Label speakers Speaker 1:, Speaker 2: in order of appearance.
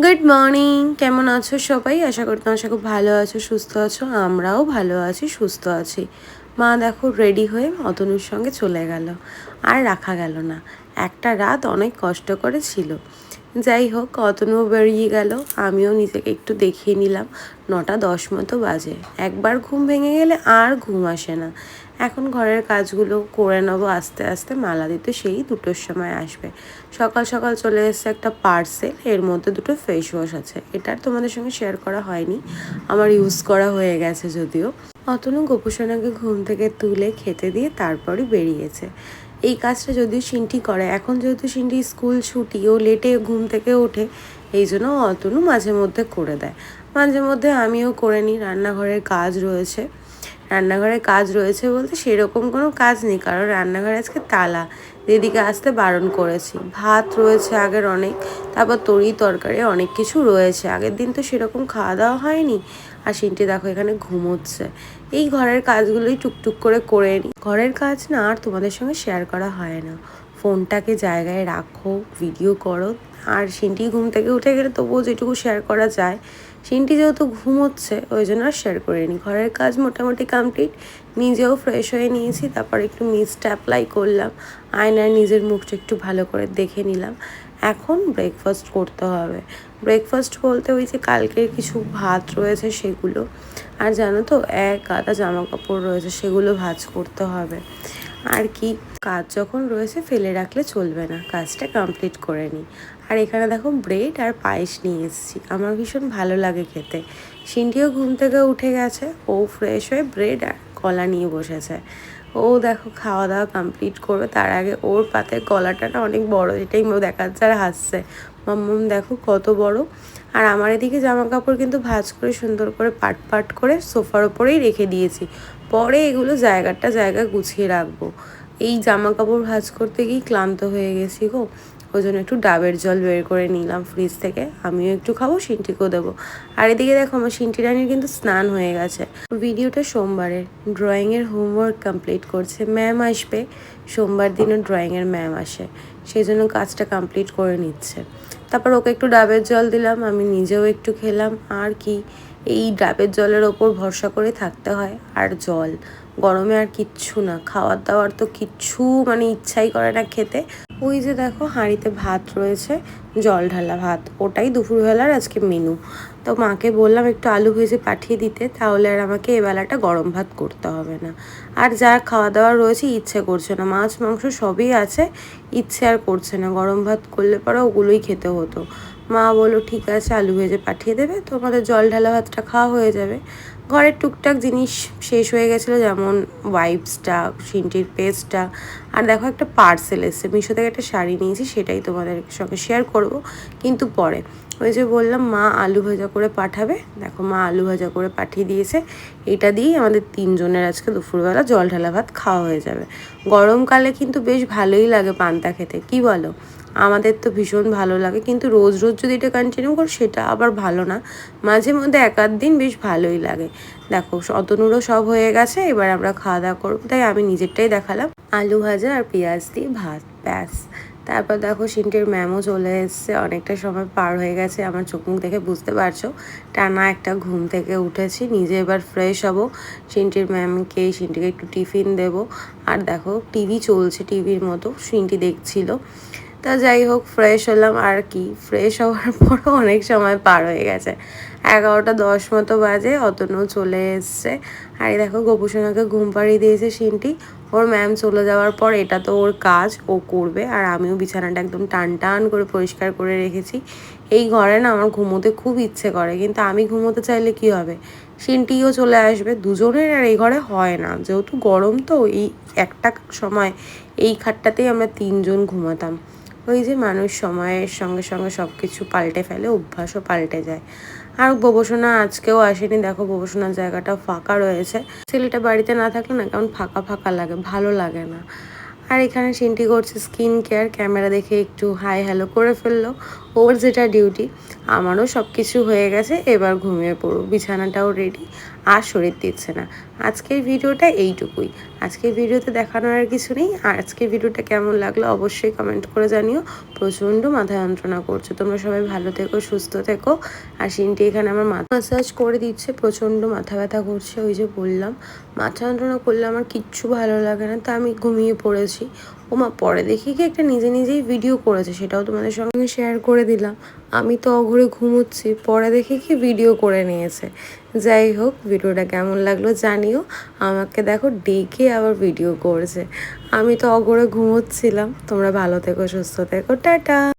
Speaker 1: Good morning, কেমন আছো সবাই? আশা করি তোমার খুব ভালো আছো, সুস্থ আছো। আমরাও ভালো আছি, সুস্থ আছি। মা দেখো রেডি হয়ে অতনুর সঙ্গে চলে গেল, আর রাখা গেল না। একটা রাত অনেক কষ্ট করে ছিল। যাই হোক, অতনুও বেরিয়ে গেল, আমিও নিজেকে একটু দেখিয়ে নিলাম। 9:10 মতো বাজে। একবার ঘুম ভেঙে গেলে আর ঘুম আসে না। এখন ঘরের কাজগুলো করে নেবো আস্তে আস্তে। মালা দিতে সেই 2টোর সময় আসবে। সকাল সকাল চলে এসেছে একটা পার্সেল, এর মধ্যে 2টো ফেস ওয়াশ আছে। এটা তোমাদের সঙ্গে শেয়ার করা হয়নি, আমার ইউজ করা হয়ে গেছে যদিও। অতনু গোপুসোনাকে ঘুম থেকে তুলে খেতে দিয়ে তারপরই বেরিয়েছে। এই কাজটা যদিও সিন্টি করে, এখন যেহেতু সিন্টি স্কুল ছুটি, ও লেটে ঘুম থেকে ওঠে, এই জন্য অতনু মাঝে মধ্যে করে দেয়। মাঝে মধ্যে আমিও করে নিই। রান্নাঘরের কাজ রয়েছে, রান্নাঘরে কাজ রয়েছে বলতে সেরকম কোনো কাজ নেই, কারণ রান্নাঘরে আজকে তালা, দিদিকে আসতে বারণ করেছি। ভাত রয়েছে আগের অনেক, তারপর তরকারি অনেক কিছু রয়েছে। আগের দিন তো সেরকম খাওয়া দাওয়া হয়নি। আর সিনটি দেখো এখানে ঘুমোচ্ছে। এই ঘরের কাজগুলোই টুকটুক করে নিই। ঘরের কাজ না আর তোমাদের সঙ্গে শেয়ার করা হয় না। ফোনটাকে জায়গায় রাখো, ভিডিও করো। আর সিনটি ঘুম থেকে উঠে গেলে তবুও যেটুকু শেয়ার করা যায়। সিনটি যেহেতু ঘুমোচ্ছে ওই জন্য আর শেয়ার করিনি। ঘরের কাজ মোটামুটি কমপ্লিট। নিজেও ফ্রেশ হয়ে নিয়েছি, তারপর একটু মিস্টটা অ্যাপ্লাই করলাম। আয়নায় নিজের মুখটা একটু ভালো করে দেখে নিলাম। এখন ব্রেকফাস্ট করতে হবে। ব্রেকফাস্ট বলতে ওই যে কালকের কিছু ভাত রয়েছে সেগুলো, আর জানো তো এক গাদা জামা কাপড় রয়েছে, সেগুলো ভাঁজ করতে হবে। আর কি, কাজ যখন রয়েছে ফেলে রাখলে চলবে না, কাজটা কমপ্লিট করে নিই। আর এখানে দেখো ব্রেড আর পায়েস নিয়ে এসেছি, আমার ভীষণ ভালো লাগে খেতে। সিন্টিও ঘুম থেকে উঠে গেছে, ও ফ্রেশ হয়ে ব্রেড আর কলা নিয়ে বসেছে। ও দেখো খাওয়া দাওয়া কমপ্লিট করবে, তার আগে ওর পাতে গলাটা না অনেক বড়, এটাই দেখাচ্ছে আর হাসছে। মাম্মাম দেখো কত বড়। আর আমার এদিকে জামা কাপড় কিন্তু ভাঁজ করে সুন্দর করে পাট পাট করে সোফার ওপরেই রেখে দিয়েছি। পরে এগুলো জায়গা গুছিয়ে রাখবো। এই জামা কাপড় ভাঁজ করতে গিয়ে ক্লান্ত হয়ে গেছি গো। ওই জন্য একটু ডাবের জল বের করে নিলাম ফ্রিজ থেকে, আমিও একটু খাবো, সিন্টিকেও দেবো। আর এদিকে দেখো আমার সিন্টি রানির কিন্তু স্নান হয়ে গেছে। ভিডিওটা সোমবারের, ড্রয়িংয়ের হোমওয়ার্ক কমপ্লিট করছে। ম্যাম আসবে সোমবার দিনও, ড্রয়িংয়ের ম্যাম আসে, সেই জন্য কাজটা কমপ্লিট করে নিচ্ছে। তারপর ওকে একটু ডাবের জল দিলাম, আমি নিজেও একটু খেলাম। আর কি, এই ডাবের জলের ওপর ভরসা করে থাকতে হয়। আর জল গরমে আর কিচ্ছু না, খাওয়ার দাওয়ার তো কিচ্ছু ইচ্ছাই করে না খেতে। ওই যে দেখো হাঁড়িতে ভাত রয়েছে, জল ঢালা ভাত, ওটাই দুপুরবেলার আজকে মেনু। তো মাকে বললাম একটু আলু ভেজে পাঠিয়ে দিতে, তাহলে আর আমাকে এবেলাটা গরম ভাত করতে হবে না। আর যা খাওয়া দাওয়া রয়েছে ইচ্ছে করছে না, মাছ মাংস সবই আছে, ইচ্ছে আর করছে না। গরম ভাত করলে পরে ওগুলোই খেতে হতো। মা বললো ঠিক আছে আলু ভেজে পাঠিয়ে দেবে, তোমাদের জল ঢালা ভাতটা খাওয়া হয়ে যাবে। ঘরের টুকটাক জিনিস শেষ হয়ে গেছিলো, যেমন ওয়াইপসটা, সিন্টির পেস্টটা। আর দেখো একটা পার্সেল এসছে, মিশো থেকে একটা শাড়ি নিয়েছি, সেটাই তোমাদের সঙ্গে শেয়ার করব কিন্তু পরে। ওই যে বললাম মা আলু ভাজা করে পাঠাবে, দেখো মা আলু ভাজা করে পাঠিয়ে দিয়েছে। এটা দিয়েই আমাদের 3জনের আজকে দুপুরবেলা জল ঢালা ভাত খাওয়া হয়ে যাবে। গরমকালে কিন্তু বেশ ভালোই লাগে পান্তা খেতে, কি বলো? আমাদের তো ভীষণ ভালো লাগে, কিন্তু রোজ রোজ যদি এটা কন্টিনিউ করো সেটা আবার ভালো না। মাঝে মধ্যে এক আধ দিন বেশ ভালোই লাগে। দেখো অতনুরও সব হয়ে গেছে, এবার আমরা খাওয়া দাওয়া করবো, তাই আমি নিজেরটাই দেখালাম। আলু ভাজা আর পেঁয়াজ দিয়ে ভাত, ব্যাস। তারপর দেখো সিন্টির ম্যামও চলে এসছে, অনেকটা সময় পার হয়ে গেছে, আমার চোখ মুখ দেখে বুঝতে পারছো টানা একটা ঘুম থেকে উঠেছি। নিজে এবার ফ্রেশ হব, সিন্টির ম্যামকে সিন্টিকে একটু টিফিন দেবো। আর দেখো টিভি চলছে, টিভির মতো সিন্টি দেখছিল। তা যাই হোক ফ্রেশ হলাম। আর কি, ফ্রেশ হওয়ার পরও অনেক সময় পার হয়ে গেছে, 11:10 মতো বাজে। অতনু চলে এসছে। আর এই দেখো গোপুসোনাকে ঘুম পাড়িয়ে দিয়েছে সিন্টি। ওর ম্যাম চলে যাওয়ার পর এটা তো ওর কাজ, ও করবে। আর আমিও বিছানাটা একদম টান টান করে পরিষ্কার করে রেখেছি। এই ঘরে না আমার ঘুমোতে খুব ইচ্ছে করে, কিন্তু আমি ঘুমোতে চাইলে কি হবে, সিন্টিও চলে আসবে, দুজনের আর এই ঘরে হয় না। যেহেতু গরম, তো এই একটা সময় এই খাটটাতেই আমরা 3জন ঘুমাতাম। ওই যে মানুষ সময়ের সঙ্গে সঙ্গে সব কিছু পাল্টে ফেলে, অভ্যাসও পাল্টে যায়। আর বোবসোনা আজকেও আসেনি, দেখো বোবসোনার জায়গাটা ফাঁকা রয়েছে। ছেলেটা বাড়িতে না থাকলে না কেমন ফাঁকা ফাঁকা লাগে, ভালো লাগে না। আর এখানে সিন্টি করছে স্কিন কেয়ার, ক্যামেরা দেখে একটু হাই হ্যালো করে ফেললো। ওর যেটা ডিউটি। আমারও সব কিছু হয়ে গেছে, এবার ঘুমিয়ে পড়ব, বিছানাটাও রেডি, আর শরীর দিচ্ছে না। আজকের ভিডিওটা এইটুকুই। আজকের ভিডিওতে দেখানোর আর কিছু নেই। আর আজকের ভিডিওটা কেমন লাগলো অবশ্যই কমেন্ট করে জানিও। প্রচণ্ড মাথা যন্ত্রণা করছে, তোমরা সবাই ভালো থেকো, সুস্থ থেকো। আর সিনটি এখানে আমার মাথা ম্যাসাজ করে দিচ্ছে, প্রচণ্ড মাথা ব্যথা করছে। ওই যে বললাম মাথা যন্ত্রণা করলে আমার কিচ্ছু ভালো লাগে না, তা আমি ঘুমিয়ে পড়েছি। ওমা, পরে দেখি কি একটা নিজে নিজেই ভিডিও করেছে, সেটাও তোমাদের সঙ্গে শেয়ার করে দিলাম। আমি তো অঘরে ঘুমোচ্ছি, পরে দেখি কি ভিডিও করে নিয়েছে। যাই হোক, ভিডিওটা কেমন লাগলো জানিও। আমাকে দেখো ডেকে আবার ভিডিও করেছে, আমি তো অঘরে ঘুমোচ্ছিলাম। তোমরা ভালো থেকো, সুস্থ থেকো, টাটা।